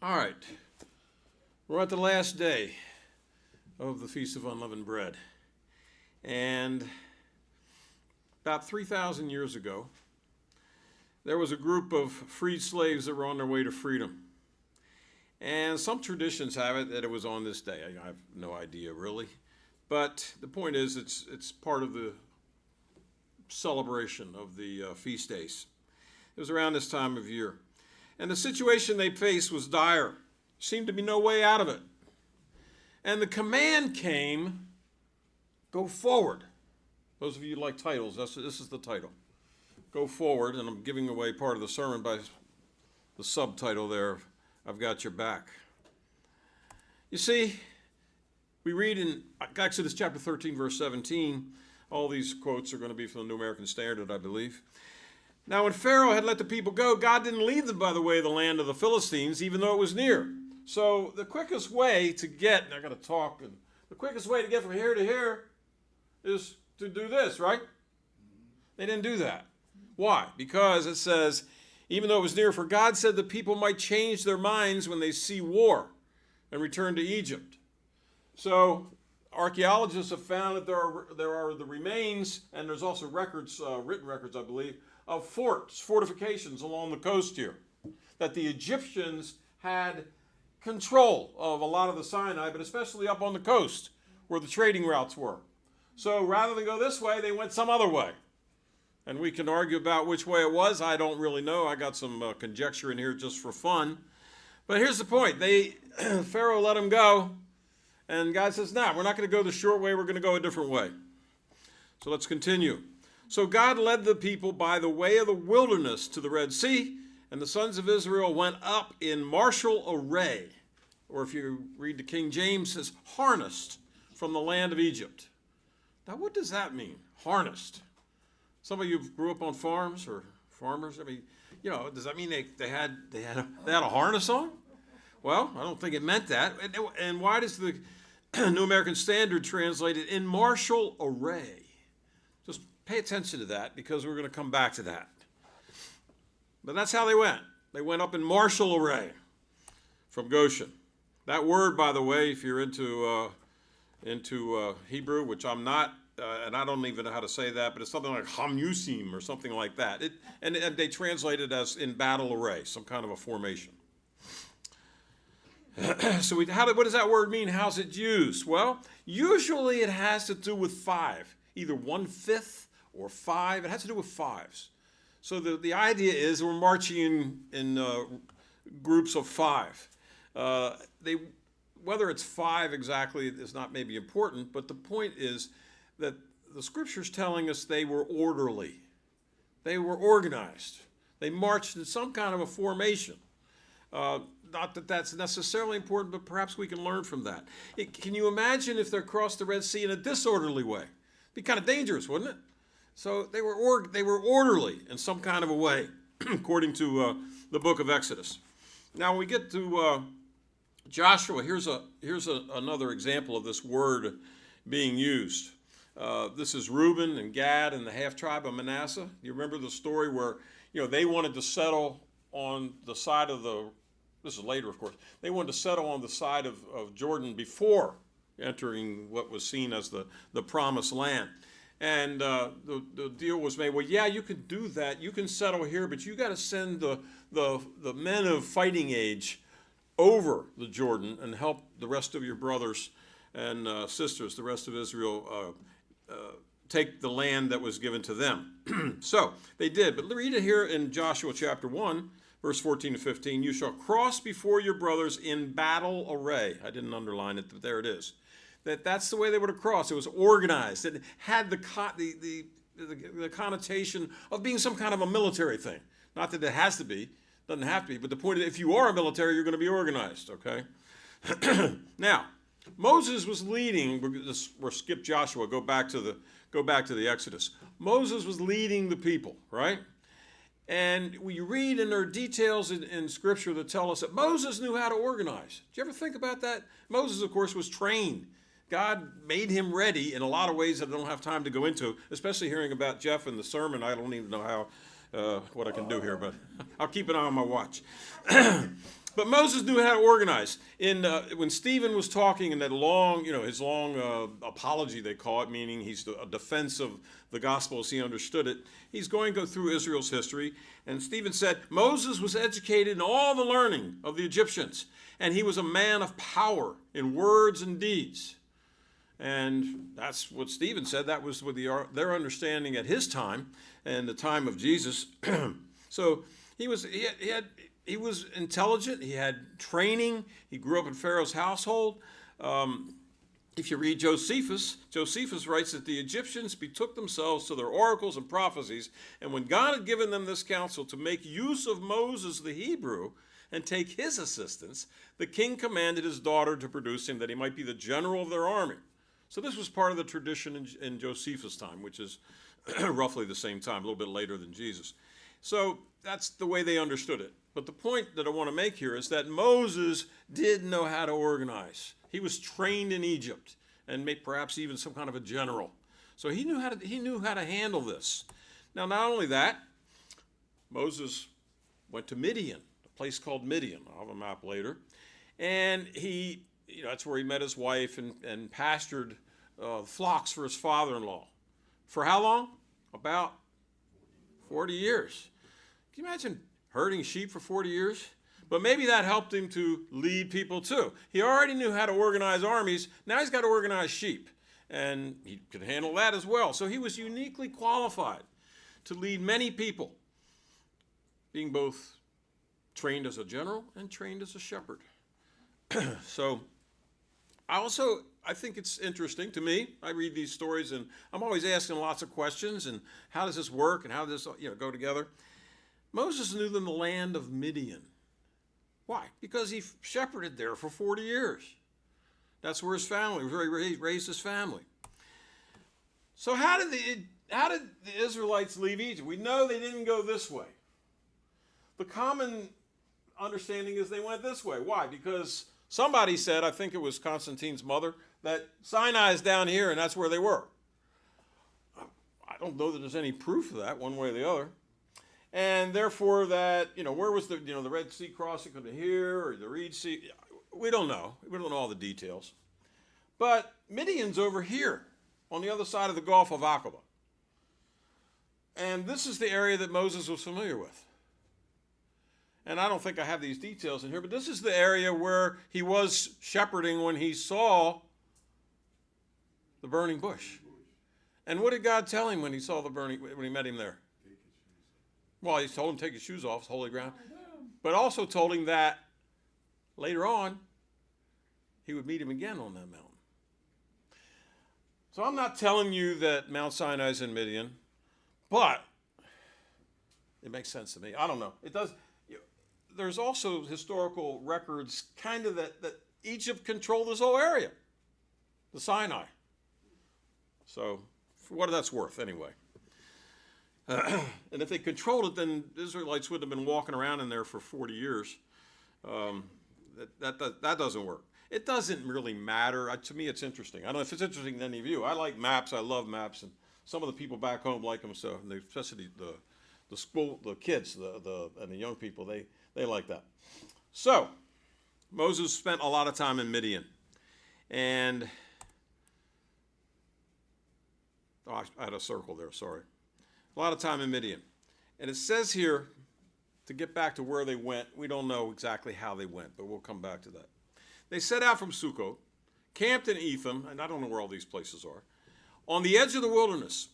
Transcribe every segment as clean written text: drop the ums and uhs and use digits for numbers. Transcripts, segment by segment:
All right, we're at the last day of the Feast of Unleavened Bread. And about 3,000 years ago, there was a group of freed slaves that were on their way to freedom. And some traditions have it that it was on this day. I have no idea, really. But the point is, it's part of the celebration of the feast days. It was around this time of year. And the situation they faced was dire. Seemed to be no way out of it. And the command came, go forward. Those of you who like titles, this is the title. Go forward, and I'm giving away part of the sermon by the subtitle there, I've got your back. You see, we read in Exodus chapter 13, verse 17, all these quotes are going to be from the New American Standard, I believe. Now, when Pharaoh had let the people go, God didn't lead them by the way of the land of the Philistines, even though it was near. So the quickest way to get, and I got to talk, and the quickest way to get from here to here is to do this, right? They didn't do that. Why? Because it says, even though it was near, for God said the people might change their minds when they see war and return to Egypt. So archaeologists have found that there are the remains, and there's also records, written records, I believe, of fortifications along the coast here, that the Egyptians had control of a lot of the Sinai, but especially up on the coast where the trading routes were. So rather than go this way, they went some other way. And we can argue about which way it was. I don't really know. I got some conjecture in here just for fun. But here's the point. Pharaoh let them go, and God says, no, we're not going to go the short way. We're going to go a different way. So let's continue. So God led the people by the way of the wilderness to the Red Sea, and the sons of Israel went up in martial array, or if you read the King James, says harnessed from the land of Egypt. Now, what does that mean, harnessed? Some of you grew up on farms or farmers. I mean, does that mean they had a harness on? Well, I don't think it meant that. And why does the New American Standard translate it in martial array? Just pay attention to that because we're going to come back to that. But that's how they went. They went up in martial array from Goshen. That word, by the way, if you're into Hebrew, which I'm not, and I don't even know how to say that, but it's something like hamusim or something like that. And they translate it as in battle array, some kind of a formation. So what does that word mean? How's it used? Well, usually it has to do with five, either 1/5 or 5. It has to do with fives. So the idea is we're marching in groups of 5. Whether it's 5 exactly is not maybe important, but the point is that the Scripture's telling us they were orderly. They were organized. They marched in some kind of a formation. Not that that's necessarily important, but perhaps we can learn from that. Can you imagine if they crossed the Red Sea in a disorderly way? It'd be kind of dangerous, wouldn't it? So they were orderly in some kind of a way, according to the book of Exodus. Now when we get to Joshua, here's another example of this word being used. This is Reuben and Gad and the half tribe of Manasseh. You remember the story where they wanted to settle on the side of this is later, of course. They wanted to settle on the side of Jordan before entering what was seen as the promised land. And the deal was made, well, yeah, you can do that. You can settle here, but you got to send the men of fighting age over the Jordan and help the rest of your brothers and sisters, the rest of Israel, take the land that was given to them. So they did. But read it here in Joshua chapter 1, verse 14 to 15. You shall cross before your brothers in battle array. I didn't underline it, but there it is. That's the way they would have crossed. It was organized. It had the connotation of being some kind of a military thing. Not that it has to be. Doesn't have to be. But the point is, if you are a military, you're going to be organized, okay? Now, Moses was leading. We'll skip Joshua. Go back to the Exodus. Moses was leading the people, right? And we read, and there are details in Scripture that tell us that Moses knew how to organize. Did you ever think about that? Moses, of course, was trained. God made him ready in a lot of ways that I don't have time to go into, especially hearing about Jeff and the sermon. I don't even know what I can do here, but I'll keep an eye on my watch. But Moses knew how to organize. When Stephen was talking in that long, his long apology, they call it, meaning he's a defense of the gospel as he understood it, he's going to go through Israel's history. And Stephen said, Moses was educated in all the learning of the Egyptians, and he was a man of power in words and deeds. And that's what Stephen said. That was with their understanding at his time and the time of Jesus. So he was intelligent. He had training. He grew up in Pharaoh's household. If you read Josephus writes that the Egyptians betook themselves to their oracles and prophecies, and when God had given them this counsel to make use of Moses the Hebrew and take his assistance, the king commanded his daughter to produce him that he might be the general of their army. So this was part of the tradition in Josephus' time, which is roughly the same time, a little bit later than Jesus. So that's the way they understood it. But the point that I want to make here is that Moses did know how to organize. He was trained in Egypt and perhaps even some kind of a general. So he knew how to handle this. Now, not only that, Moses went to Midian, a place called Midian. I'll have a map later. And that's where he met his wife and pastured flocks for his father-in-law. For how long? About 40 years. Can you imagine herding sheep for 40 years? But maybe that helped him to lead people too. He already knew how to organize armies. Now he's got to organize sheep. And he could handle that as well. So he was uniquely qualified to lead many people, being both trained as a general and trained as a shepherd. So I think it's interesting to me. I read these stories and I'm always asking lots of questions and how does this work and how does this go together? Moses knew the land of Midian. Why? Because he shepherded there for 40 years. That's where his family, where he raised his family. So how did the Israelites leave Egypt? We know they didn't go this way. The common understanding is they went this way. Why? Because somebody said, I think it was Constantine's mother, that Sinai is down here and that's where they were. I don't know that there's any proof of that one way or the other. And therefore that, where was the Red Sea crossing? Could it here or the Reed Sea? We don't know. We don't know all the details. But Midian's over here on the other side of the Gulf of Aqaba. And this is the area that Moses was familiar with. And I don't think I have these details in here, but this is the area where he was shepherding when he saw the burning bush. And what did God tell him when he met him there? Well, he told him to take his shoes off, it's holy ground. But also told him that later on, he would meet him again on that mountain. So I'm not telling you that Mount Sinai is in Midian, but it makes sense to me. I don't know. It does. There's also historical records kind of that Egypt controlled this whole area, the Sinai. So for what that's worth anyway. And if they controlled it, then the Israelites would have been walking around in there for 40 years. That doesn't work. It doesn't really matter. To me, it's interesting. I don't know if it's interesting to any of you. I like maps. I love maps, and some of the people back home like them. So, especially the kids, and the young people, they like that. So, Moses spent a lot of time in Midian, and I had a circle there. Sorry. A lot of time in Midian. And it says here, to get back to where they went, we don't know exactly how they went, but we'll come back to that. They set out from Sukkot, camped in Etham, and I don't know where all these places are, on the edge of the wilderness.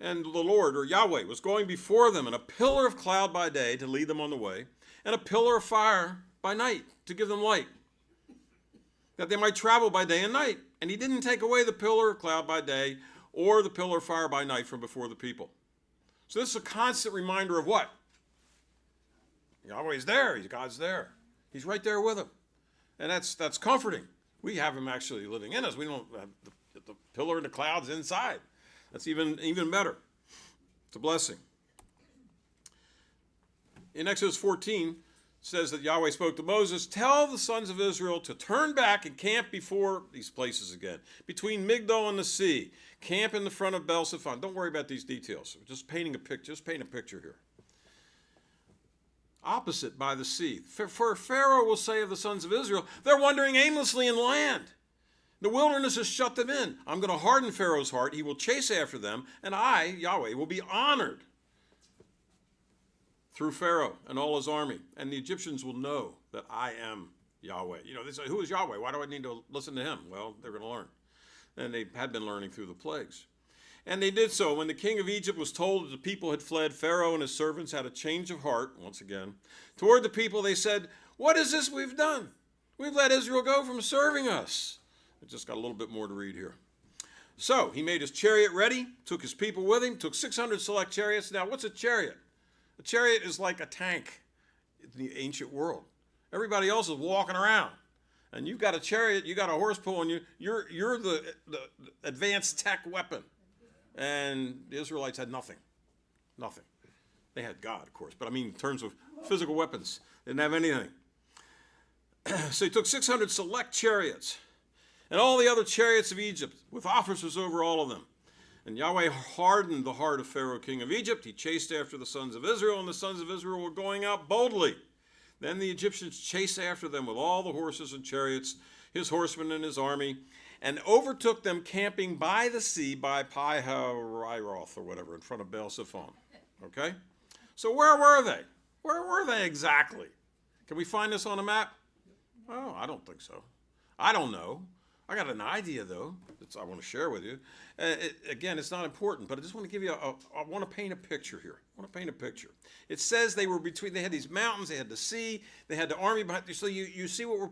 And the Lord, or Yahweh, was going before them in a pillar of cloud by day to lead them on the way, and a pillar of fire by night to give them light, that they might travel by day and night. And he didn't take away the pillar of cloud by day or the pillar of fire by night from before the people. So this is a constant reminder of what? Yahweh's there. God's there. He's right there with them. And that's comforting. We have him actually living in us. We don't have the pillar in the clouds inside. That's even better. It's a blessing. In Exodus 14, it says that Yahweh spoke to Moses, tell the sons of Israel to turn back and camp before these places again, between Migdol and the sea. Camp in the front of Baal-Zephon. Don't worry about these details. Just painting a picture. Just paint a picture here. opposite by the sea. For Pharaoh will say of the sons of Israel, they're wandering aimlessly in land. The wilderness has shut them in. I'm going to harden Pharaoh's heart. He will chase after them, and I, Yahweh, will be honored through Pharaoh and all his army. And the Egyptians will know that I am Yahweh. They say, who is Yahweh? Why do I need to listen to him? Well, they're going to learn. And they had been learning through the plagues. And they did so. When the king of Egypt was told that the people had fled, Pharaoh and his servants had a change of heart, once again. Toward the people they said, what is this we've done? We've let Israel go from serving us. I just got a little bit more to read here. So he made his chariot ready, took his people with him, took 600 select chariots. Now, what's a chariot? A chariot is like a tank in the ancient world. Everybody else is walking around. And you've got a chariot, you got a horse pulling you. You're the advanced tech weapon. And the Israelites had nothing. Nothing. They had God, of course. But I mean, in terms of physical weapons, they didn't have anything. So he took 600 select chariots and all the other chariots of Egypt with officers over all of them. And Yahweh hardened the heart of Pharaoh, king of Egypt. He chased after the sons of Israel, and the sons of Israel were going out boldly. Then the Egyptians chased after them with all the horses and chariots, his horsemen and his army, and overtook them camping by the sea by Pi-hahiroth or whatever, in front of Baal-Zephon. Okay? So where were they? Where were they exactly? Can we find this on a map? Oh, I don't think so. I don't know. I got an idea, though, that I want to share with you. Again, it's not important, but I just want to give you I want to paint a picture here. I want to paint a picture. It says they had these mountains, they had the sea, they had the army behind them. So you see what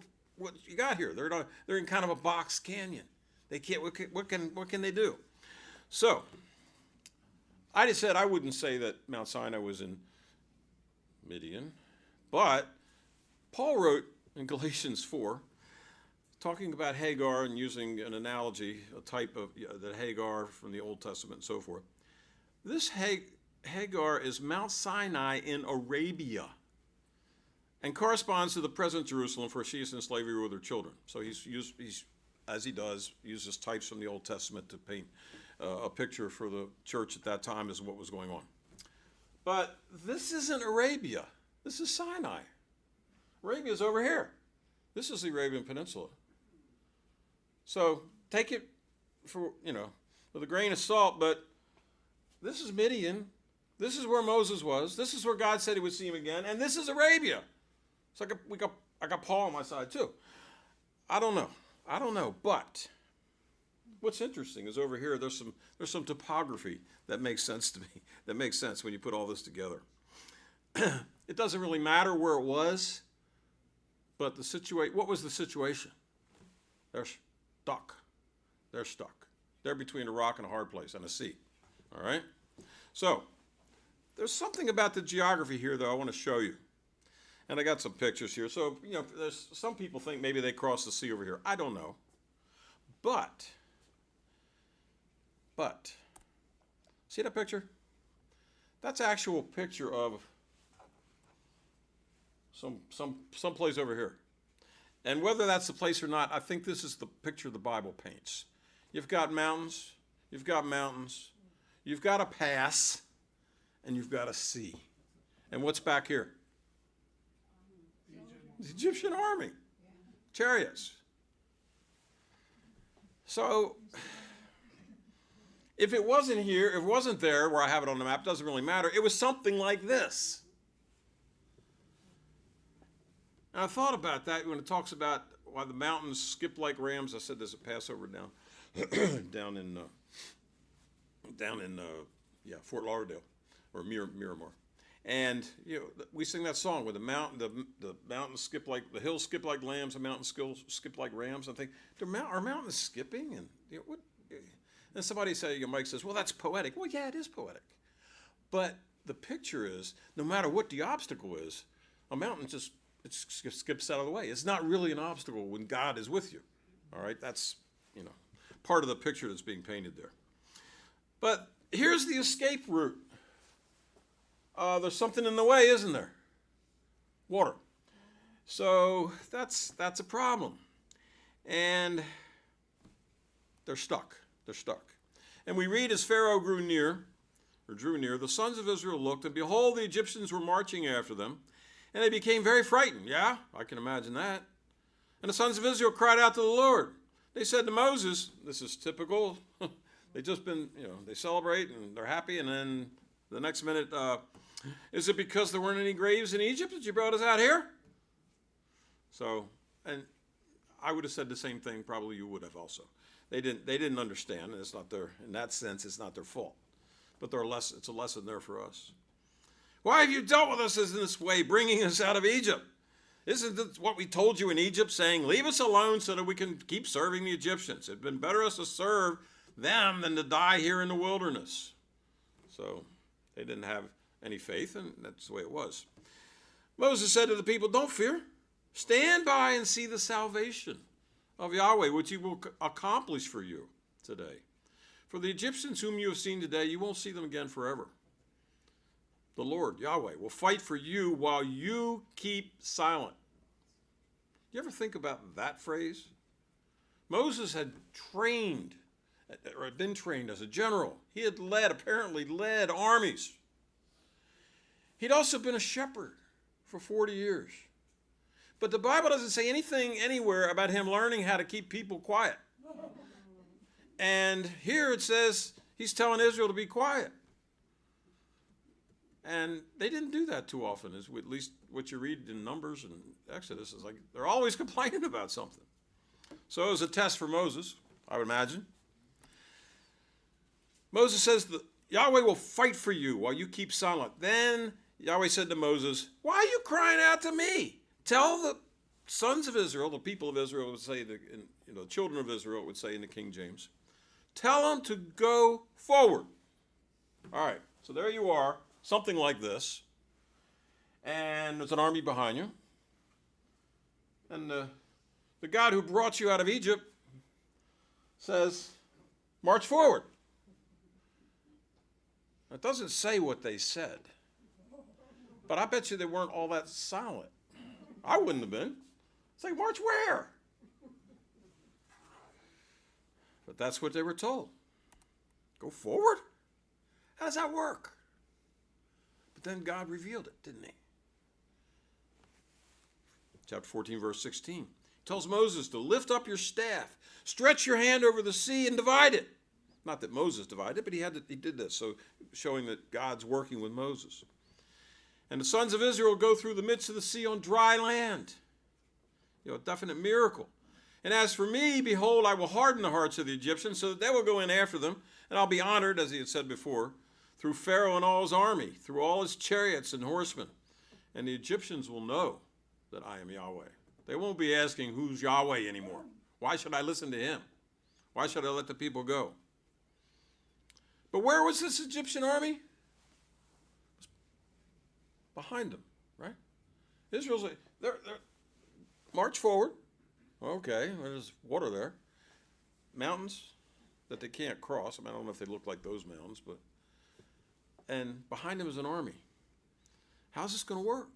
you got here. They're in kind of a box canyon. They can't, what can they do? So, I just said I wouldn't say that Mount Sinai was in Midian, but Paul wrote in Galatians 4, talking about Hagar and using an analogy, a type of the Hagar from the Old Testament and so forth. This Hagar is Mount Sinai in Arabia and corresponds to the present Jerusalem, for she is in slavery with her children. So he's as he does, uses types from the Old Testament to paint a picture for the church at that time as what was going on. But this isn't Arabia. This is Sinai. Arabia's over here. This is the Arabian Peninsula. So take it for, with a grain of salt, but this is Midian. This is where Moses was. This is where God said he would see him again. And this is Arabia. So I got Paul on my side too. I don't know. But what's interesting is over here there's some topography that makes sense to me. That makes sense when you put all this together. It doesn't really matter where it was, but what was the situation? They're stuck. They're stuck. They're between a rock and a hard place and a sea. All right? So, there's something about the geography here that I want to show you. And I got some pictures here. So, there's some people think maybe they crossed the sea over here. I don't know. But, see that picture? That's actual picture of some place over here. And whether that's the place or not, I think this is the picture the Bible paints. You've got mountains, you've got a pass, and you've got a sea. And what's back here? The Egyptian army, chariots. So, if it wasn't here, if it wasn't there where I have it on the map, doesn't really matter. It was something like this. And I thought about that when it talks about why the mountains skip like rams. I said there's a Passover down in Fort Lauderdale or Miramar, and we sing that song where the mountains skip like the hills skip like lambs, the mountains skip like rams. I think are mountains skipping? And what? And somebody Mike says, well, that's poetic. Well, yeah, it is poetic, but the picture is no matter what the obstacle is, a mountain just it skips out of the way. It's not really an obstacle when God is with you. All right, that's part of the picture that's being painted there. But here's the escape route. There's something in the way, isn't there? Water. So that's a problem. And they're stuck. And we read as Pharaoh drew near, the sons of Israel looked, and behold, the Egyptians were marching after them. And they became very frightened. Yeah, I can imagine that. And the sons of Israel cried out to the Lord. They said to Moses, this is typical. They just been, they celebrate and they're happy. And then the next minute, is it because there weren't any graves in Egypt that you brought us out here? So, and I would have said the same thing. Probably you would have also. They didn't understand. It's not in that sense, it's not their fault. But it's a lesson there for us. Why have you dealt with us in this way, bringing us out of Egypt? Isn't this what we told you in Egypt, saying, leave us alone so that we can keep serving the Egyptians? It'd been better us to serve them than to die here in the wilderness. So they didn't have any faith, and that's the way it was. Moses said to the people, don't fear. Stand by and see the salvation of Yahweh, which he will accomplish for you today. For the Egyptians whom you have seen today, you won't see them again forever. The Lord, Yahweh, will fight for you while you keep silent. You ever think about that phrase? Moses had been trained as a general. He had apparently led armies. He'd also been a shepherd for 40 years. But the Bible doesn't say anything anywhere about him learning how to keep people quiet. And here it says he's telling Israel to be quiet. And they didn't do that too often, at least what you read in Numbers and Exodus is like they're always complaining about something. So it was a test for Moses, I would imagine. Moses says that Yahweh will fight for you while you keep silent. Then Yahweh said to Moses, why are you crying out to me? Tell the sons of Israel, the people of Israel would say, the children of Israel would say in the King James, tell them to go forward. All right, so there you are, something like this. And there's an army behind you. And the God who brought you out of Egypt says, march forward. It doesn't say what they said. But I bet you they weren't all that silent. I wouldn't have been. It's like, march where? But that's what they were told. Go forward? How does that work? But then God revealed it, didn't he? Chapter 14, verse 16. He tells Moses to lift up your staff, stretch your hand over the sea and divide it. Not that Moses divided it, but he did this, so showing that God's working with Moses. And the sons of Israel go through the midst of the sea on dry land. A definite miracle. And as for me, behold, I will harden the hearts of the Egyptians so that they will go in after them. And I'll be honored, as he had said before, through Pharaoh and all his army, through all his chariots and horsemen. And the Egyptians will know that I am Yahweh. They won't be asking, who's Yahweh anymore? Why should I listen to him? Why should I let the people go? But where was this Egyptian army? Behind them, right? Israel's like, they're march forward. Okay, there's water there. Mountains that they can't cross. I don't know if they look like those mountains, but and behind them is an army. How's this going to work?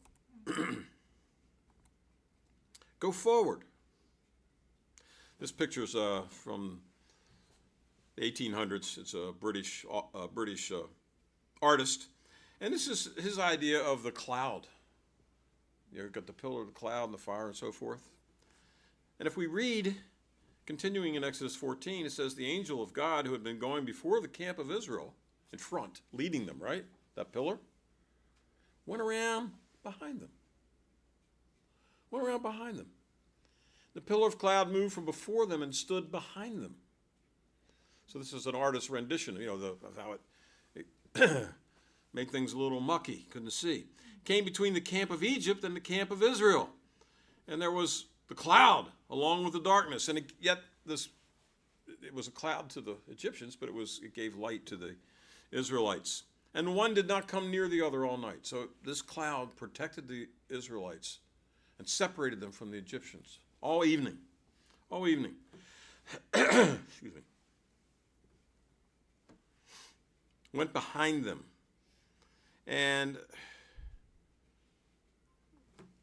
Go forward. This picture's from the 1800s. It's a British artist. And this is his idea of the cloud. You've got the pillar of the cloud and the fire and so forth. And if we read, continuing in Exodus 14, it says the angel of God who had been going before the camp of Israel in front, leading them, right? That pillar, went around behind them. Went around behind them. The pillar of cloud moved from before them and stood behind them. So this is an artist's rendition, of how it make things a little mucky, couldn't see. Came between the camp of Egypt and the camp of Israel. And there was the cloud along with the darkness. And yet it was a cloud to the Egyptians, but it gave light to the Israelites. And one did not come near the other all night. So this cloud protected the Israelites and separated them from the Egyptians all evening. All evening. Excuse me. Went behind them. And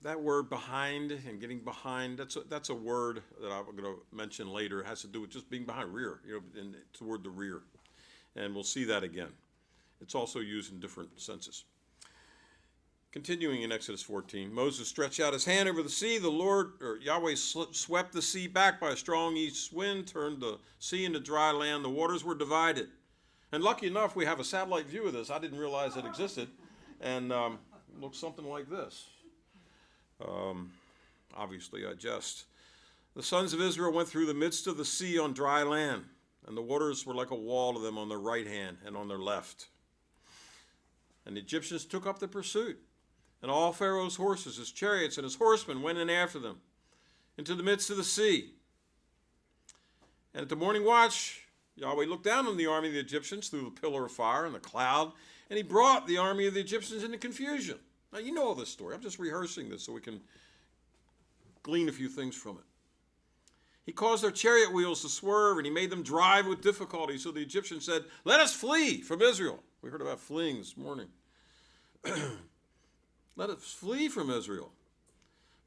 that word behind and getting behind, that's a word that I'm going to mention later. It has to do with just being behind, rear, and toward the rear. And we'll see that again. It's also used in different senses. Continuing in Exodus 14, Moses stretched out his hand over the sea. Yahweh swept the sea back by a strong east wind, turned the sea into dry land. The waters were divided. And lucky enough, we have a satellite view of this. I didn't realize it existed. And it looks something like this. Obviously, I jest. The sons of Israel went through the midst of the sea on dry land, and the waters were like a wall to them on their right hand and on their left. And the Egyptians took up the pursuit. And all Pharaoh's horses, his chariots, and his horsemen went in after them into the midst of the sea. And at the morning watch, Yahweh looked down on the army of the Egyptians through the pillar of fire and the cloud, and he brought the army of the Egyptians into confusion. Now, you know all this story. I'm just rehearsing this so we can glean a few things from it. He caused their chariot wheels to swerve, and he made them drive with difficulty. So the Egyptians said, "Let us flee from Israel." We heard about fleeing this morning. Let us flee from Israel.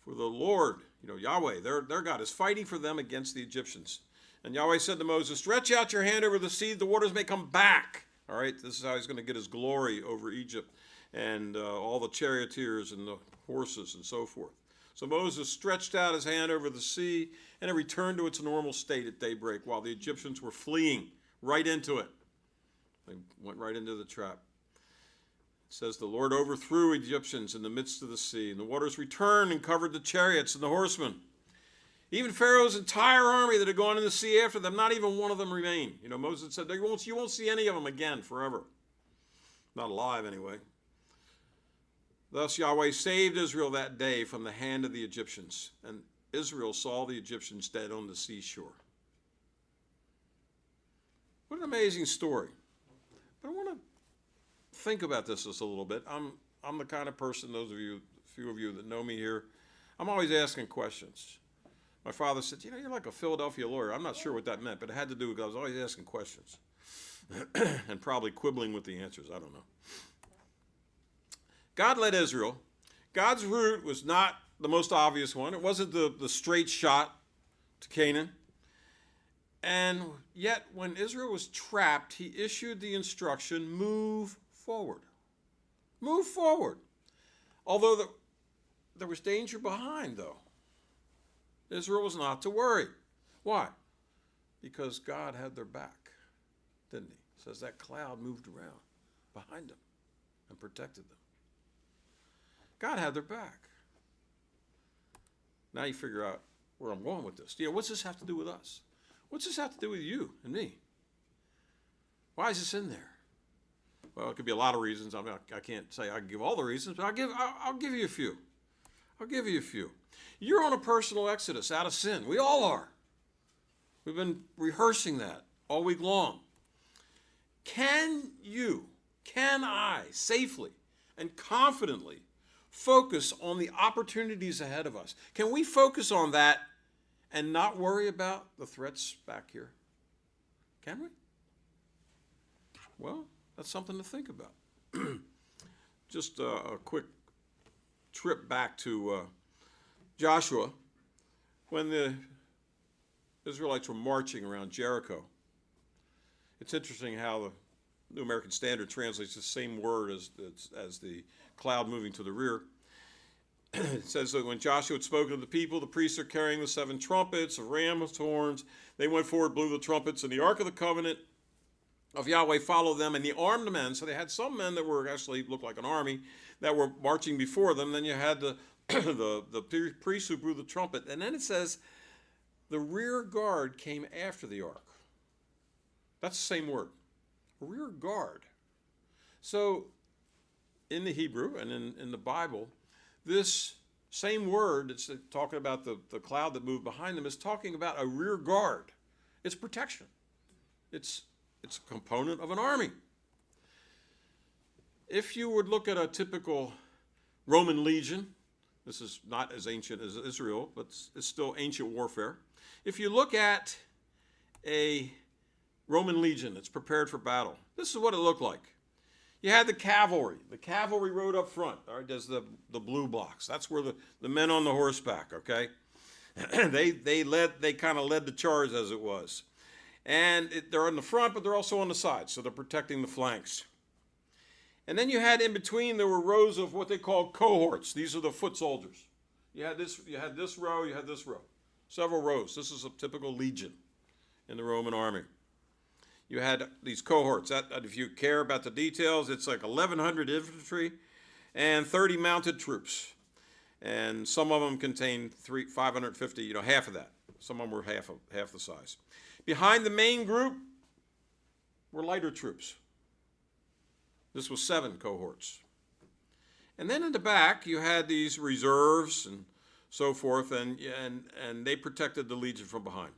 For the Lord, Yahweh, their God, is fighting for them against the Egyptians. And Yahweh said to Moses, "Stretch out your hand over the sea, the waters may come back." All right, this is how he's going to get his glory over Egypt and all the charioteers and the horses and so forth. So Moses stretched out his hand over the sea, and it returned to its normal state at daybreak while the Egyptians were fleeing right into it. They went right into the trap. It says, the Lord overthrew Egyptians in the midst of the sea, and the waters returned and covered the chariots and the horsemen. Even Pharaoh's entire army that had gone in the sea after them, not even one of them remained. Moses said, you won't see any of them again forever. Not alive, anyway. Thus Yahweh saved Israel that day from the hand of the Egyptians, and Israel saw the Egyptians dead on the seashore. What an amazing story. But I want to think about this just a little bit. I'm the kind of person, few of you that know me here, I'm always asking questions. My father said, you're like a Philadelphia lawyer. I'm not sure what that meant, but it had to do with I was always asking questions and probably quibbling with the answers. I don't know. God led Israel. God's route was not the most obvious one. It wasn't the straight shot to Canaan. And yet, when Israel was trapped, he issued the instruction, move forward. Move forward. Although there was danger behind, though. Israel was not to worry. Why? Because God had their back, didn't he? It says that cloud moved around behind them and protected them. God had their back. Now you figure out where I'm going with this. What's this have to do with us? What's this have to do with you and me? Why is this in there? Well, it could be a lot of reasons. I can't say I can give all the reasons, but I'll give you a few. I'll give you a few. You're on a personal exodus out of sin. We all are. We've been rehearsing that all week long. Can I safely and confidently focus on the opportunities ahead of us? Can we focus on that and not worry about the threats back here? Can we? Well, that's something to think about. Just a quick trip back to Joshua, when the Israelites were marching around Jericho. It's interesting how the New American Standard translates the same word as the cloud moving to the rear. It says that when Joshua had spoken to the people, the priests are carrying the 7 trumpets of ram's horns. They went forward, blew the trumpets, and the Ark of the Covenant of Yahweh followed them, and the armed men. So they had some men that were actually looked like an army that were marching before them. Then you had the priests who blew the trumpet. And then it says the rear guard came after the ark. That's the same word, rear guard. So in the Hebrew and in the Bible, this same word, it's talking about the cloud that moved behind them, is talking about a rear guard. It's protection. It's a component of an army. If you would look at a typical Roman legion, this is not as ancient as Israel, but it's still ancient warfare. If you look at a Roman legion that's prepared for battle, this is what it looked like. You had the cavalry. The cavalry rode up front. All right, there's the blue blocks. That's where the men on the horseback, okay? they kind of led the charge as it was. And they're in the front, but they're also on the sides, so they're protecting the flanks. And then you had in between, there were rows of what they called cohorts. These are the foot soldiers. You had this row, you had this row. Several rows. This is a typical legion in the Roman army. You had these cohorts. That, if you care about the details, it's like 1,100 infantry and 30 mounted troops. And some of them contained 550, half of that. Some of them were half the size. Behind the main group were lighter troops. This was 7 cohorts. And then in the back, you had these reserves and so forth, and they protected the legion from behind.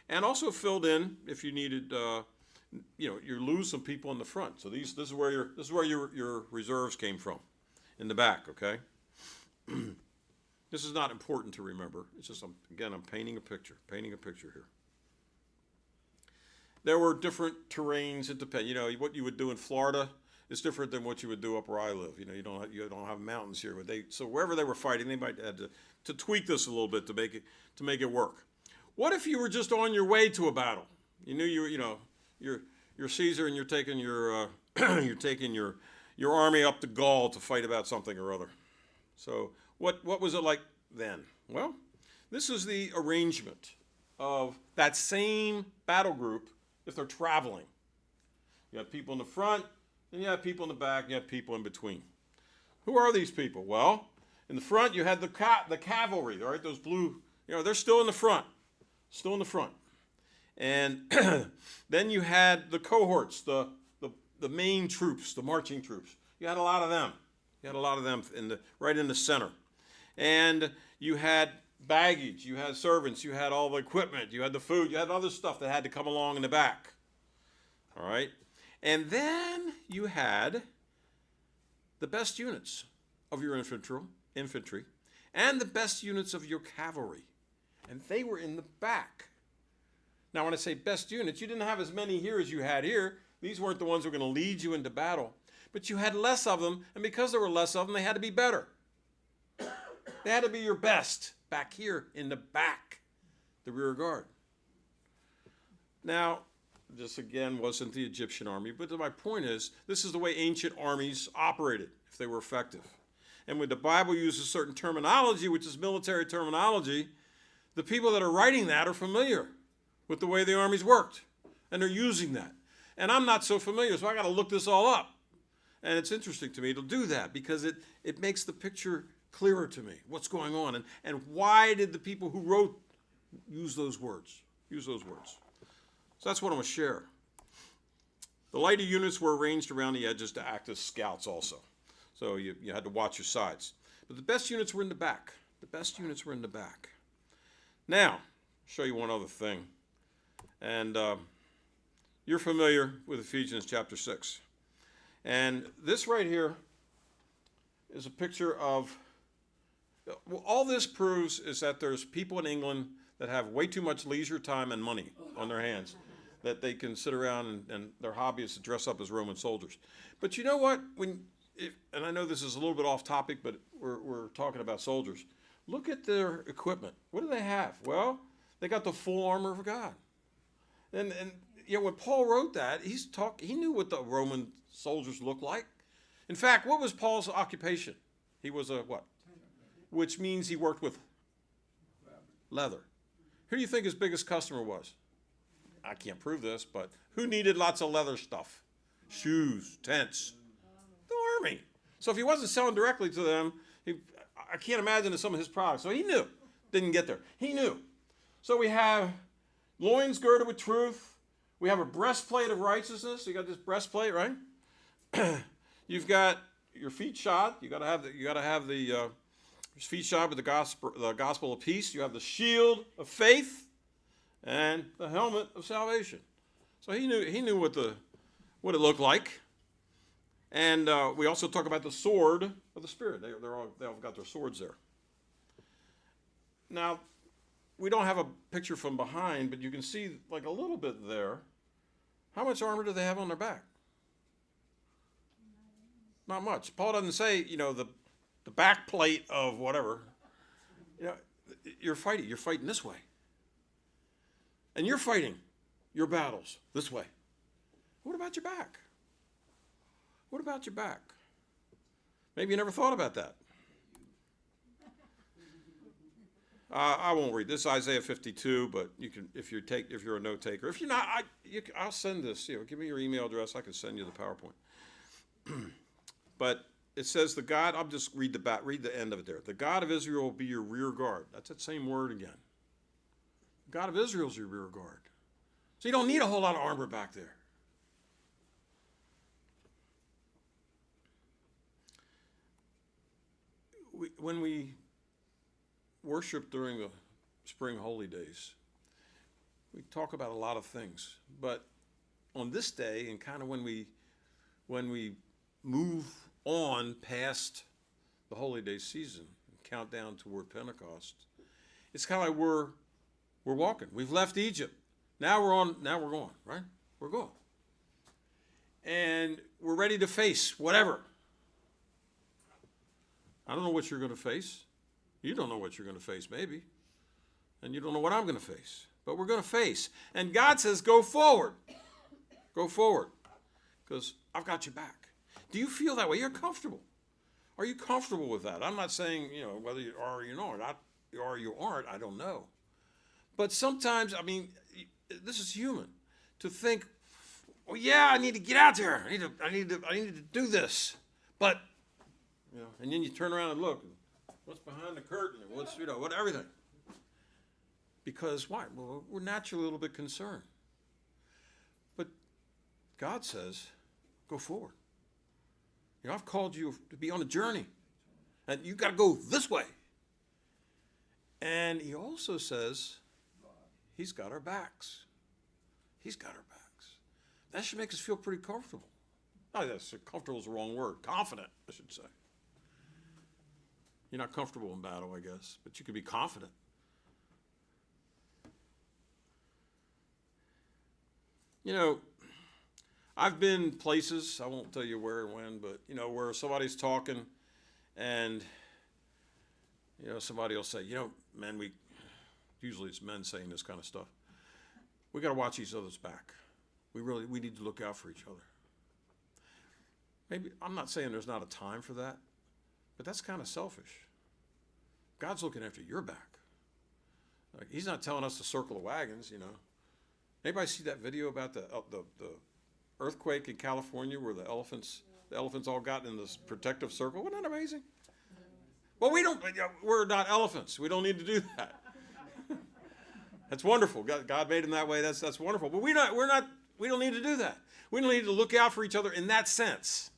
And also filled in if you needed, you lose some people in the front. So this is where your reserves came from, in the back, okay? This is not important to remember. It's just, again, I'm painting a picture here. There were different terrains. It depends. What you would do in Florida is different than what you would do up where I live. You don't have mountains here, but so wherever they were fighting, they might have to tweak this a little bit to make it work. What if you were just on your way to a battle? You knew you're Caesar and you're taking your your army up to Gaul to fight about something or other. So what was it like then? Well, this is the arrangement of that same battle group if they're traveling. You have people in the front, and you have people in the back, and you have people in between. Who are these people? Well, in the front you had the cavalry, all right, those blue, they're still in the front. And then you had the cohorts, the main troops, the marching troops. You had a lot of them. Right in the center. And you had baggage, you had servants, you had all the equipment, you had the food, you had other stuff that had to come along in the back. All right? And then you had the best units of your infantry and the best units of your cavalry. And they were in the back. Now, when I say best units, you didn't have as many here as you had here. These weren't the ones who were going to lead you into battle. But you had less of them, and because there were less of them, they had to be better. They had to be your best back here in the back, the rear guard. Now, this again wasn't the Egyptian army, but my point is, this is the way ancient armies operated, if they were effective. And when the Bible uses certain terminology, which is military terminology, the people that are writing that are familiar with the way the armies worked, and they're using that. And I'm not so familiar, so I got to look this all up. And it's interesting to me to do that because it makes the picture clearer to me, what's going on, and why did the people who wrote use those words. So that's what I'm going to share. The lighter units were arranged around the edges to act as scouts also. So you had to watch your sides. But the best units were in the back. Now, I'll show you one other thing. And you're familiar with Ephesians chapter 6. And this right here is a picture of, all this proves is that there's people in England that have way too much leisure time and money on their hands, that they can sit around and their hobby is to dress up as Roman soldiers. But you know what? And I know this is a little bit off topic, but we're talking about soldiers. Look at their equipment. What do they have? Well, they got the full armor of God. And when Paul wrote that, he knew what the Roman soldiers looked like. In fact, what was Paul's occupation? He was a what? Which means he worked with leather. Who do you think his biggest customer was? I can't prove this, but who needed lots of leather stuff? Shoes, tents, the army. So if he wasn't selling directly to them, I can't imagine some of his products. So he knew. Didn't get there. He knew. So we have loins girded with truth. We have a breastplate of righteousness. You got this breastplate, right? You've got your feet shod. You got to have the feet shod with the gospel of peace. You have the shield of faith and the helmet of salvation. So he knew what it looked like. And we also talk about the sword of the Spirit. They all got their swords there. Now, we don't have a picture from behind, but you can see like a little bit there. How much armor do they have on their back? Not much. Paul doesn't say, the back plate of whatever. You're fighting this way. And you're fighting your battles this way. What about your back? What about your back? Maybe you never thought about that. I won't read this, Isaiah 52, but you can, if you're a note taker. If you're not, I'll send this. Give me your email address. I can send you the PowerPoint. But it says I'll just read the end of it there. The God of Israel will be your rear guard. That's that same word again. The God of Israel is your rear guard. So you don't need a whole lot of armor back there. When we worship during the spring holy days, we talk about a lot of things. But on this day, and kind of when we move on past the holy day season, and count down toward Pentecost, it's kind of like we're walking. We've left Egypt. Now we're going, right? We're going. And we're ready to face whatever. I don't know what you're going to face. You don't know what you're going to face, maybe. And you don't know what I'm going to face. But we're going to face. And God says, go forward. Go forward. Because I've got your back. Do you feel that way? You're comfortable. Are you comfortable with that? I'm not saying, whether you are or you aren't, I don't know. But sometimes, this is human. To think, oh yeah, I need to get out there. I need to do this. But, and then you turn around and look. What's behind the curtain? What's, everything. Because why? Well, we're naturally a little bit concerned. But God says, go forward. I've called you to be on a journey. And you've got to go this way. And he also says, he's got our backs. He's got our backs. That should make us feel pretty comfortable. Oh, yes, comfortable is the wrong word. Confident, I should say. You're not comfortable in battle, I guess, but you can be confident. I've been places, I won't tell you where and when, but, where somebody's talking and, somebody will say, men, usually it's men saying this kind of stuff. We got to watch each other's back. We need to look out for each other. Maybe, I'm not saying there's not a time for that, but that's kind of selfish. God's looking after your back. Like, he's not telling us to circle the wagons, Anybody see that video about the earthquake in California where the elephants all got in this protective circle? Wasn't that amazing? Well, we're not elephants. We don't need to do that. That's wonderful. God made them that way. That's wonderful. But we don't need to do that. We don't need to look out for each other in that sense.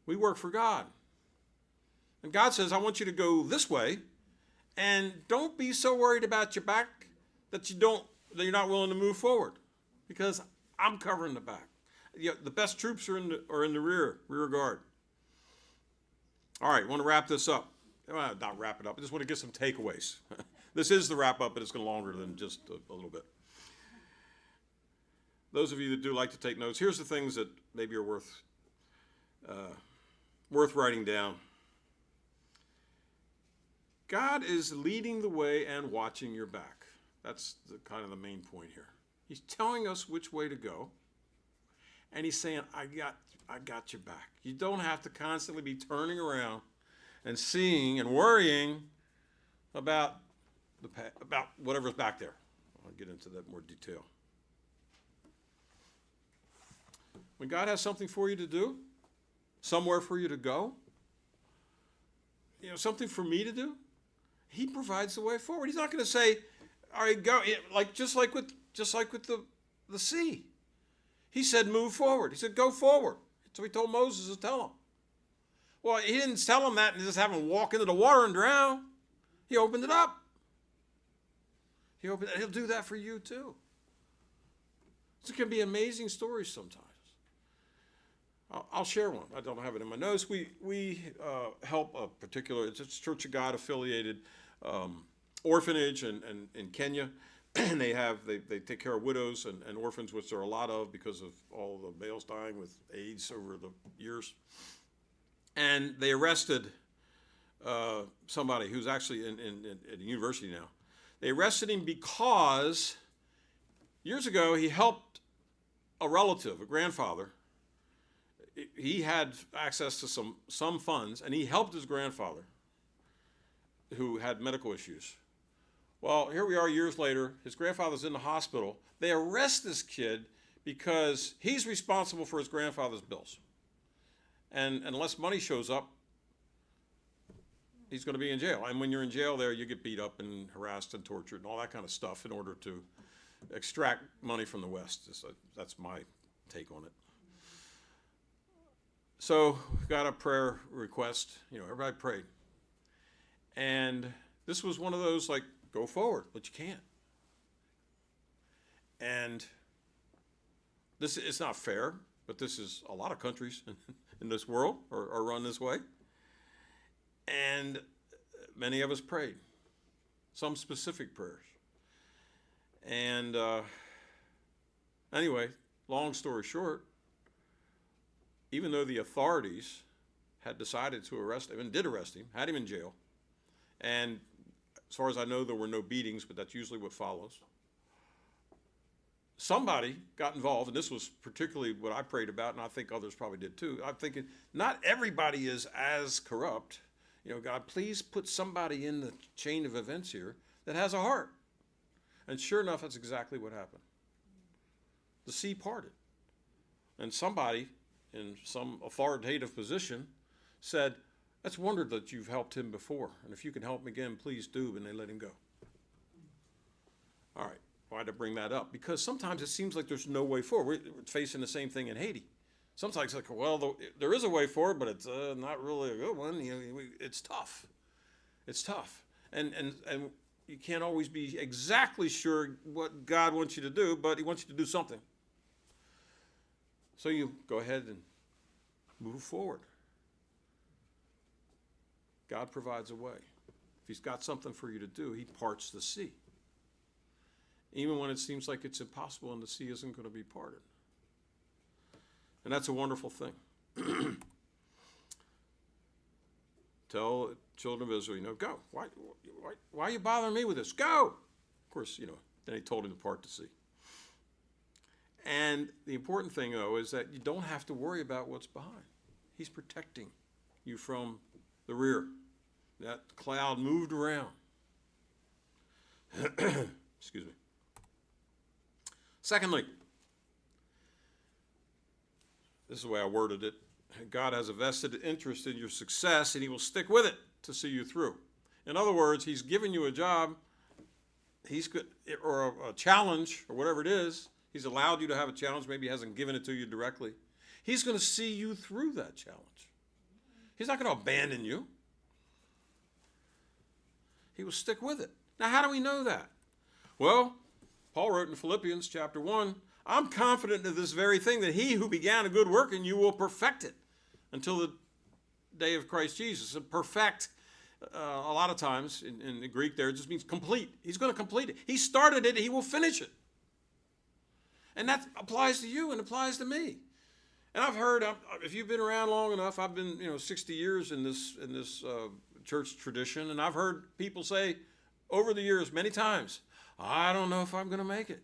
We work for God. And God says, I want you to go this way, and don't be so worried about your back that you're not willing to move forward, because I'm covering the back. The best troops are in the rear guard. All right, I want to wrap this up. Well, not wrap it up. I just want to get some takeaways. This is the wrap up, but it's going longer than just a little bit. Those of you that do like to take notes, here's the things that maybe are worth writing down. God is leading the way and watching your back. That's kind of the main point here. He's telling us which way to go, and he's saying, I got your back. You don't have to constantly be turning around and seeing and worrying about whatever's back there. I'll get into that in more detail. When God has something for you to do, somewhere for you to go, something for me to do, he provides the way forward. He's not going to say, all right, go, just like with the sea. He said, move forward. He said, go forward. So he told Moses to tell him. Well, he didn't tell him that and just have him walk into the water and drown. He opened it up. He'll do that for you too. It can be amazing stories sometimes. I'll share one. I don't have it in my notes. We help a particular, it's a Church of God affiliated orphanage in Kenya. And they take care of widows and orphans, which there are a lot of because of all the males dying with AIDS over the years. And they arrested somebody who's actually at a university now. They arrested him because years ago he helped a relative, a grandfather, he had access to some funds, and he helped his grandfather who had medical issues. Well, here we are years later. His grandfather's in the hospital. They arrest this kid because he's responsible for his grandfather's bills. And unless money shows up, he's going to be in jail. And when you're in jail there, you get beat up and harassed and tortured and all that kind of stuff in order to extract money from the West. That's my take on it. So we got a prayer request. Everybody prayed. And this was one of those, like, go forward, but you can't. And it's not fair, but this is a lot of countries in this world are run this way. And many of us prayed, some specific prayers. And anyway, long story short, even though the authorities had decided to arrest him and did arrest him, had him in jail, and as far as I know, there were no beatings, but that's usually what follows. Somebody got involved, and this was particularly what I prayed about, and I think others probably did too. I'm thinking, not everybody is as corrupt. God, please put somebody in the chain of events here that has a heart. And sure enough, that's exactly what happened. The sea parted. And somebody in some authoritative position said, "It's wondered that you've helped him before, and if you can help him again, please do," and they let him go. All right, why'd I bring that up? Because sometimes it seems like there's no way forward. We're facing the same thing in Haiti. Sometimes it's like, well, there is a way forward, but it's not really a good one. It's tough. It's tough. And you can't always be exactly sure what God wants you to do, but he wants you to do something. So you go ahead and move forward. God provides a way. If he's got something for you to do, he parts the sea. Even when it seems like it's impossible and the sea isn't going to be parted. And that's a wonderful thing. Tell the children of Israel, go. Why are you bothering me with this? Go. Of course, then he told him to part the sea. And the important thing, though, is that you don't have to worry about what's behind. He's protecting you from the rear. That cloud moved around. Excuse me. Secondly, this is the way I worded it. God has a vested interest in your success, and he will stick with it to see you through. In other words, he's given you a job, or a challenge, or whatever it is. He's allowed you to have a challenge. Maybe he hasn't given it to you directly. He's going to see you through that challenge. He's not going to abandon you. He will stick with it. Now, how do we know that? Well, Paul wrote in Philippians chapter 1, I'm confident of this very thing, that he who began a good work in you will perfect it until the day of Christ Jesus. And perfect, a lot of times in the Greek there, it just means complete. He's going to complete it. He started it, he will finish it. And that applies to you and applies to me. And I've heard, if you've been around long enough, I've been 60 years in this church tradition, and I've heard people say over the years many times, I don't know if I'm going to make it.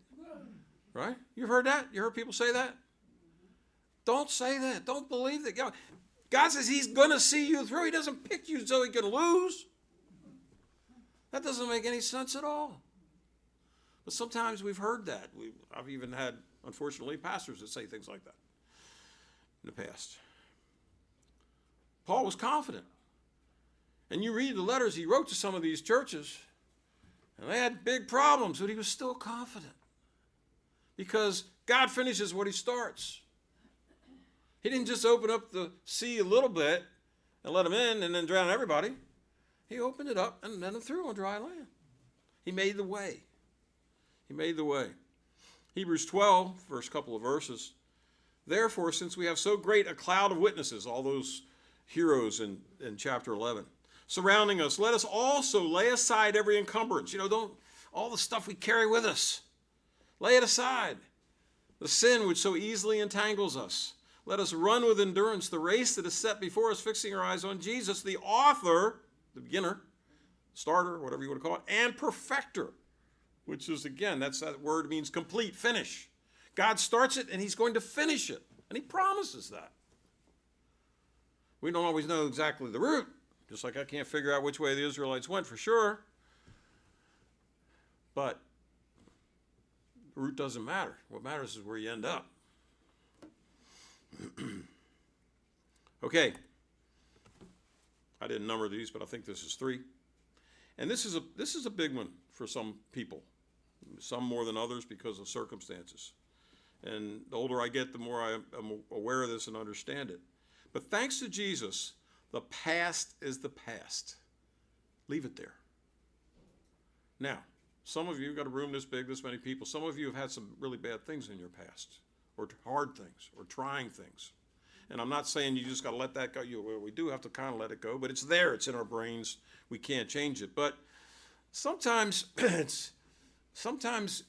Right? You've heard that? You heard people say that? Don't say that. Don't believe that. God says he's going to see you through. He doesn't pick you so he can lose. That doesn't make any sense at all. But sometimes we've heard that. I've even had, unfortunately, pastors that say things like that in the past. Paul was confident. And you read the letters he wrote to some of these churches, and they had big problems, but he was still confident. Because God finishes what he starts. He didn't just open up the sea a little bit and let them in and then drown everybody. He opened it up and let them through on dry land. He made the way. He made the way. Hebrews 12, first couple of verses. Therefore, since we have so great a cloud of witnesses, all those heroes in chapter 11, surrounding us, let us also lay aside every encumbrance. Don't all the stuff we carry with us. Lay it aside. The sin which so easily entangles us. Let us run with endurance the race that is set before us, fixing our eyes on Jesus, the author, the beginner, starter, whatever you want to call it, and perfecter, which is, again, that word means complete, finish. God starts it, and he's going to finish it. And he promises that. We don't always know exactly the route, just like I can't figure out which way the Israelites went for sure. But the route doesn't matter. What matters is where you end up. Okay. I didn't number these, but I think this is 3. And this is a big one for some people. Some more than others because of circumstances. And the older I get, the more I'm aware of this and understand it. But thanks to Jesus, the past is the past. Leave it there. Now, some of you have got a room this big, this many people. Some of you have had some really bad things in your past, or hard things, or trying things. And I'm not saying you just got to let that go. We do have to kind of let it go, but it's there. It's in our brains. We can't change it. But sometimes sometimes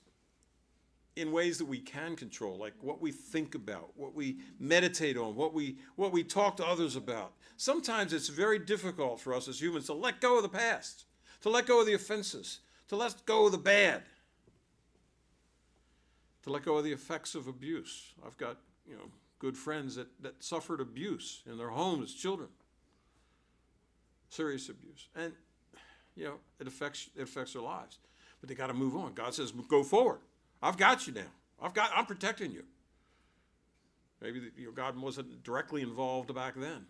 in ways that we can control, like what we think about, what we meditate on, what we talk to others about. Sometimes it's very difficult for us as humans to let go of the past, to let go of the offenses, to let go of the bad, to let go of the effects of abuse. I've got, good friends that suffered abuse in their home as children, serious abuse, and it affects their lives. But they got to move on. God says, go forward. I've got you now. I'm protecting you. Maybe God wasn't directly involved back then.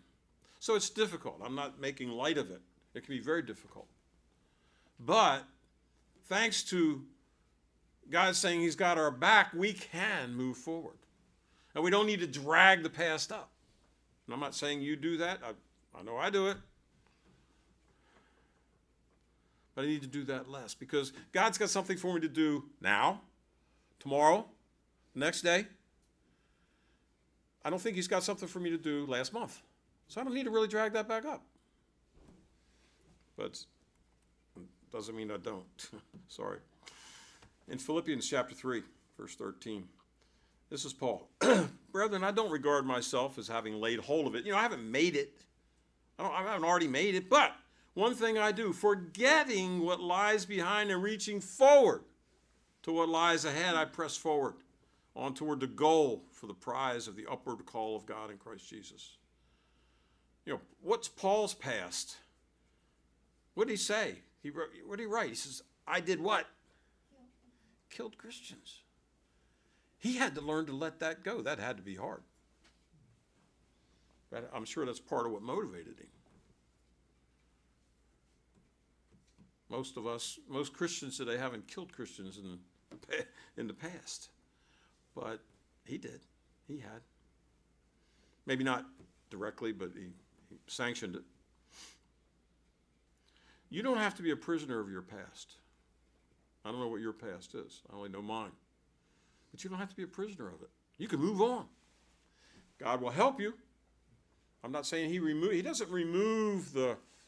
So it's difficult. I'm not making light of it. It can be very difficult. But thanks to God saying he's got our back, we can move forward. And we don't need to drag the past up. And I'm not saying you do that. I know I do it. But I need to do that less because God's got something for me to do now, tomorrow, next day. I don't think he's got something for me to do last month. So I don't need to really drag that back up. But it doesn't mean I don't. Sorry. In Philippians chapter 3, verse 13, this is Paul. Brethren, I don't regard myself as having laid hold of it. I haven't made it. I haven't already made it. But one thing I do, forgetting what lies behind and reaching forward to what lies ahead, I press forward on toward the goal for the prize of the upward call of God in Christ Jesus. What's Paul's past? What did he say? What did he write? He says, I did what? Killed Christians. He had to learn to let that go. That had to be hard. But I'm sure that's part of what motivated him. Most Christians today haven't killed Christians in the past. But he did. He had. Maybe not directly, but he sanctioned it. You don't have to be a prisoner of your past. I don't know what your past is. I only know mine. But you don't have to be a prisoner of it. You can move on. God will help you. I'm not saying he doesn't remove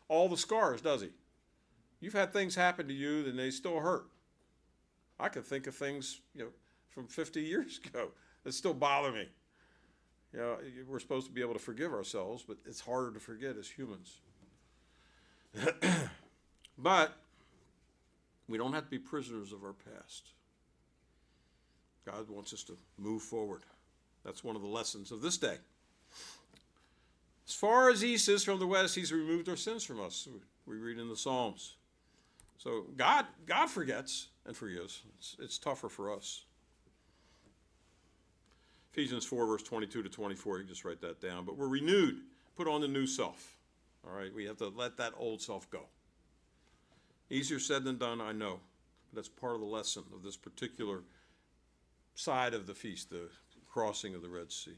all the scars, does he? You've had things happen to you and they still hurt. I can think of things, from 50 years ago that still bother me. We're supposed to be able to forgive ourselves, but it's harder to forget as humans. But we don't have to be prisoners of our past. God wants us to move forward. That's one of the lessons of this day. As far as east is from the west, he's removed our sins from us. We read in the Psalms. So God forgets and forgives. It's tougher for us. Ephesians 4, verse 22 to 24, you can just write that down. But we're renewed. Put on the new self. All right, we have to let that old self go. Easier said than done, I know. But that's part of the lesson of this particular side of the feast, the crossing of the Red Sea.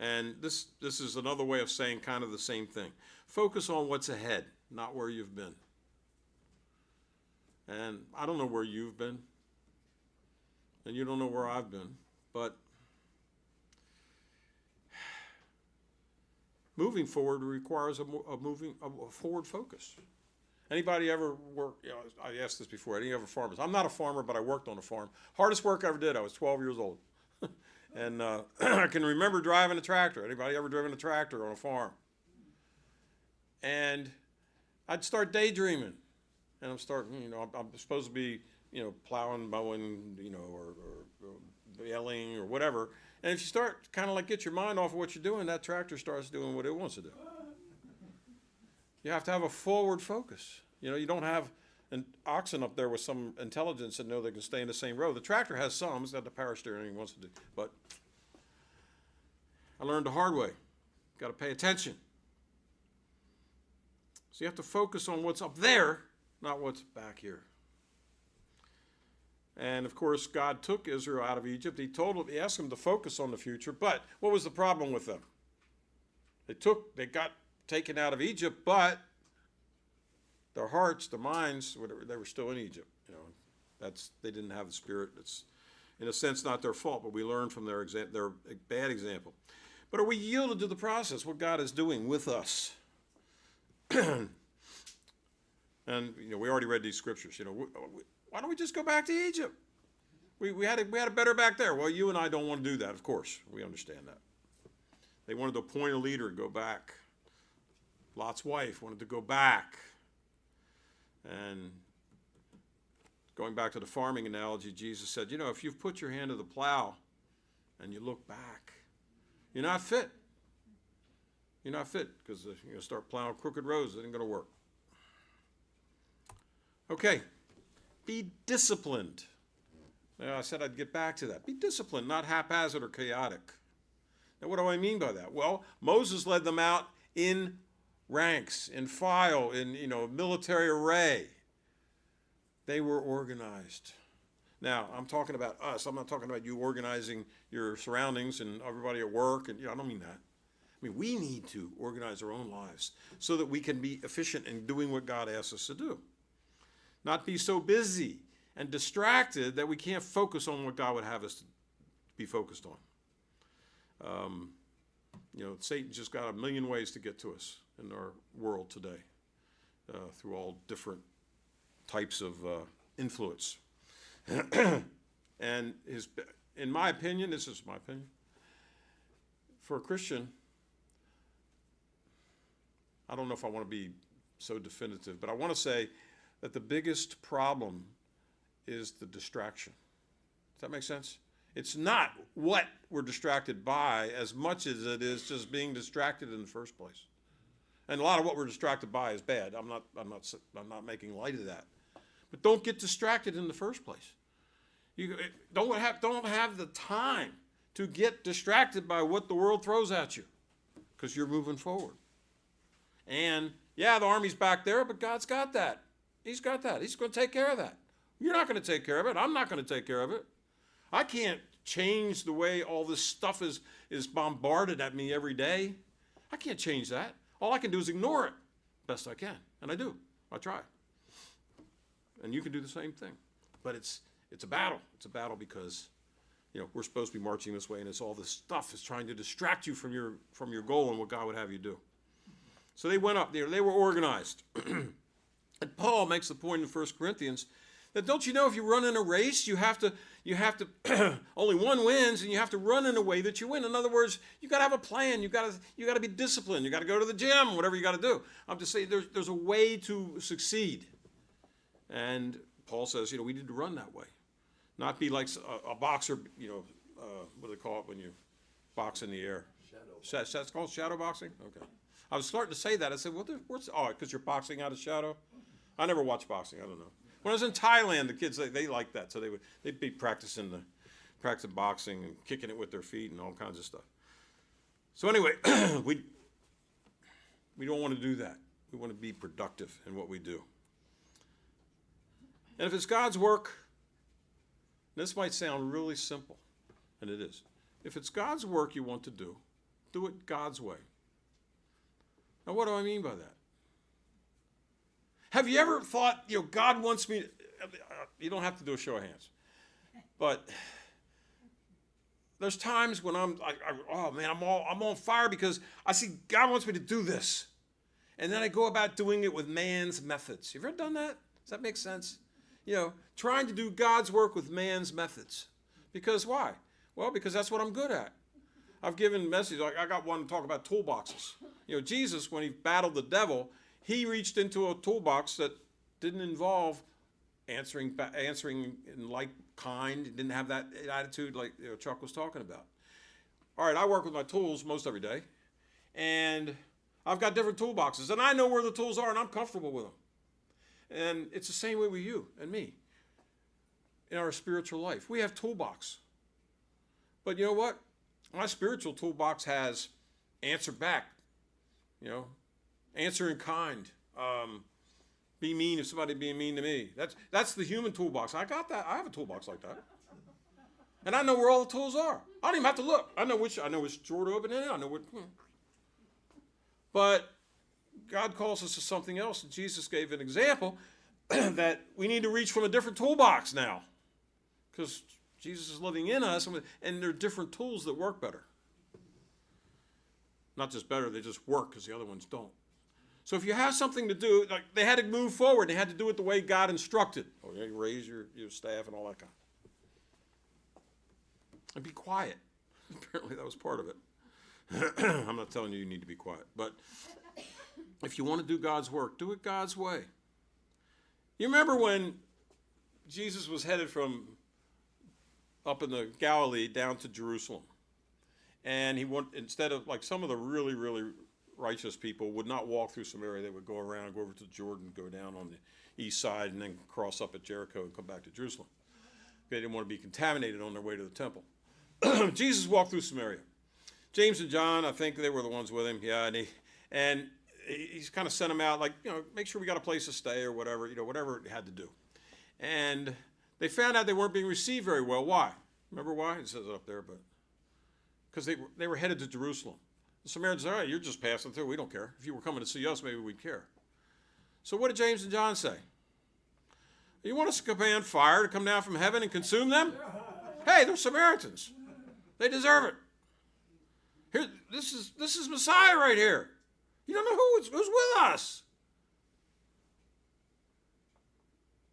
And this is another way of saying kind of the same thing. Focus on what's ahead, not where you've been. And I don't know where you've been, and you don't know where I've been, but moving forward requires a forward focus. Anybody ever work? I asked this before. Any ever farmers? I'm not a farmer, but I worked on a farm. Hardest work I ever did. I was 12 years old, and I can remember driving a tractor. Anybody ever driven a tractor on a farm? And I'd start daydreaming, and I'm starting. I'm supposed to be plowing, mowing, or baling or whatever. And if you start kind of like get your mind off of what you're doing, that tractor starts doing what it wants to do. You have to have a forward focus. You don't have an oxen up there with some intelligence and know they can stay in the same row. The tractor has some, it's got the power steering he wants to do. But I learned the hard way. Got to pay attention. So you have to focus on what's up there, not what's back here. And of course, God took Israel out of Egypt. He asked them to focus on the future. But what was the problem with them? They got taken out of Egypt, but their hearts, their minds, they were still in Egypt. They didn't have the Spirit. It's, in a sense, not their fault, but we learn from their bad example. But are we yielded to the process, what God is doing with us? And, we already read these scriptures. Why don't we just go back to Egypt? We had it better back there. Well, you and I don't want to do that, of course. We understand that. They wanted to appoint a leader and go back. Lot's wife wanted to go back. And going back to the farming analogy, Jesus said, if you've put your hand to the plow and you look back, you're not fit. You're not fit because you're going to start plowing crooked roads. It ain't going to work. Okay. Be disciplined. Now, I said I'd get back to that. Be disciplined, not haphazard or chaotic. Now, what do I mean by that? Well, Moses led them out in ranks, in file, in military array. They were organized. Now, I'm talking about us. I'm not talking about you organizing your surroundings and everybody at work. And I don't mean that. We need to organize our own lives so that we can be efficient in doing what God asks us to do. Not be so busy and distracted that we can't focus on what God would have us to be focused on. Satan's just got a million ways to get to us in our world today through all different types of influence. And in my opinion, this is my opinion, for a Christian, I don't know if I want to be so definitive, but I want to say that the biggest problem is the distraction. Does that make sense? It's not what we're distracted by as much as it is just being distracted in the first place. And a lot of what we're distracted by is bad. I'm not making light of that. But don't get distracted in the first place. You don't have the time to get distracted by what the world throws at you because you're moving forward. And yeah, the army's back there, but God's got that. He's got that. He's going to take care of that. You're not going to take care of it. I'm not going to take care of it. I can't change the way all this stuff is bombarded at me every day. I can't change that. All I can do is ignore it best I can. And I do. I try. And you can do the same thing. But it's a battle. It's a battle because we're supposed to be marching this way, and it's all this stuff is trying to distract you from your goal and what God would have you do. So they went up there. They were organized. And Paul makes the point in 1 Corinthians that don't you know if you run in a race, you have to only one wins, and you have to run in a way that you win. In other words, you got to have a plan. You got to be disciplined. You got to go to the gym, whatever you got to do. I'm just saying there's a way to succeed. And Paul says, we need to run that way. Not be like a boxer, what do they call it when you box in the air? Shadow. That's called shadow boxing? Okay. I was starting to say that. I said, because you're boxing out of shadow? I never watched boxing. I don't know. When I was in Thailand, the kids, they liked that. So they'd be practicing boxing and kicking it with their feet and all kinds of stuff. So anyway, we don't want to do that. We want to be productive in what we do. And if it's God's work, this might sound really simple, and it is. If it's God's work you want to do it God's way. Now, what do I mean by that? Have you ever thought, God wants me to, you don't have to do a show of hands, but there's times when I'm on fire because I see God wants me to do this. And then I go about doing it with man's methods. You ever done that? Does that make sense? Trying to do God's work with man's methods. Because why? Well, because that's what I'm good at. I've given messages, I got one to talk about toolboxes. Jesus, when he battled the devil, he reached into a toolbox that didn't involve answering in like kind, didn't have that attitude like Chuck was talking about. All right, I work with my tools most every day, and I've got different toolboxes, and I know where the tools are, and I'm comfortable with them. And it's the same way with you and me in our spiritual life. We have toolbox. But you know what? My spiritual toolbox has answer back, answer in kind, be mean if somebody being mean to me. That's the human toolbox. I got that. I have a toolbox like that. And I know where all the tools are. I don't even have to look. I know which drawer to open in. I know what. But God calls us to something else, and Jesus gave an example that we need to reach from a different toolbox now, because Jesus is living in us, and there are different tools that work better. Not just better, they just work because the other ones don't. So if you have something to do, like they had to move forward, they had to do it the way God instructed. Oh, yeah, you raise your staff and all that kind. And be quiet. Apparently that was part of it. I'm not telling you need to be quiet, but if you want to do God's work, do it God's way. You remember when Jesus was headed from up in the Galilee down to Jerusalem, and he went, instead of like some of the really, really righteous people would not walk through Samaria, they would go around, go over to Jordan, go down on the east side, and then cross up at Jericho and come back to Jerusalem. They didn't want to be contaminated on their way to the temple. Jesus walked through Samaria. James and John, I think they were the ones with him. Yeah, and he's kind of sent them out, like, make sure we got a place to stay or whatever, whatever it had to do. And they found out they weren't being received very well. Why? Remember why? It says it up there, but because they were headed to Jerusalem. The Samaritans said, all right, you're just passing through. We don't care. If you were coming to see us, maybe we'd care. So what did James and John say? You want us to command fire to come down from heaven and consume them? Hey, they're Samaritans. They deserve it. Here, this is Messiah right here. You don't know who's with us.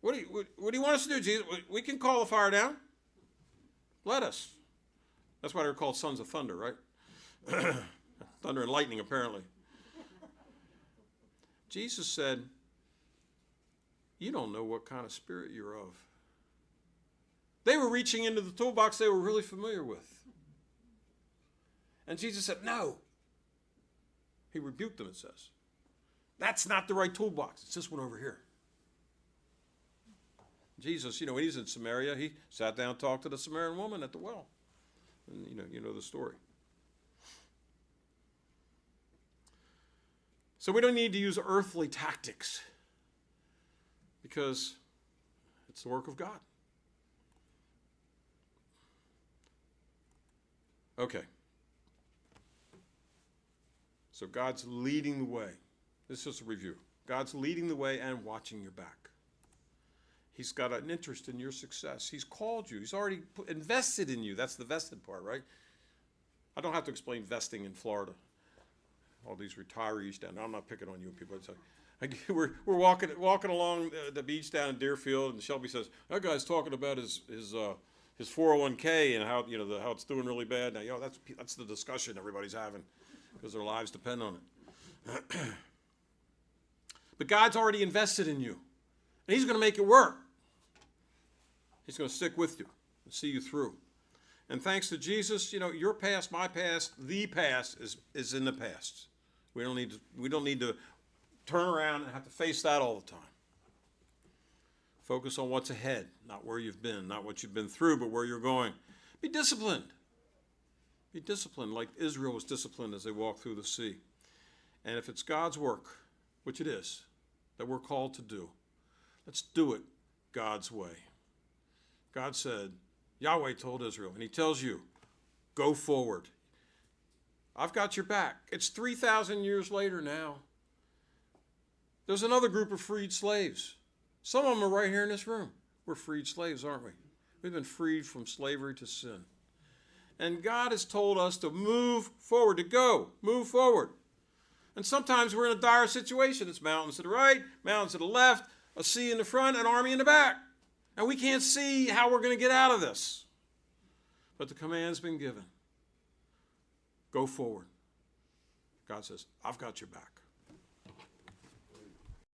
What do you want us to do, Jesus? We can call the fire down. Let us. That's why they're called sons of thunder, right? Thunder and lightning, apparently. Jesus said, you don't know what kind of spirit you're of. They were reaching into the toolbox they were really familiar with. And Jesus said, no. He rebuked them, it says. That's not the right toolbox. It's this one over here. Jesus, when he's in Samaria, he sat down and talked to the Samaritan woman at the well. And you know the story. So we don't need to use earthly tactics because it's the work of God. Okay. So God's leading the way. This is just a review. God's leading the way and watching your back. He's got an interest in your success. He's called you. He's already invested in you. That's the vested part, right? I don't have to explain vesting in Florida. All these retirees down there. I'm not picking on you people. It's like, we're walking along the beach down in Deerfield, and Shelby says, that guy's talking about his 401k and how how it's doing really bad now. That's the discussion everybody's having because their lives depend on it. But God's already invested in you, and He's going to make it work. He's going to stick with you and see you through. And thanks to Jesus, your past, my past, the past is in the past. We don't need to turn around and have to face that all the time. Focus on what's ahead, not where you've been, not what you've been through, but where you're going. Be disciplined. Be disciplined like Israel was disciplined as they walked through the sea. And if it's God's work, which it is, that we're called to do, let's do it God's way. God said, Yahweh told Israel, and He tells you, go forward. I've got your back. It's 3,000 years later now. There's another group of freed slaves. Some of them are right here in this room. We're freed slaves, aren't we? We've been freed from slavery to sin. And God has told us to move forward, move forward. And sometimes we're in a dire situation. It's mountains to the right, mountains to the left, a sea in the front, an army in the back. And we can't see how we're going to get out of this. But the command's been given. Go forward. God says, I've got your back.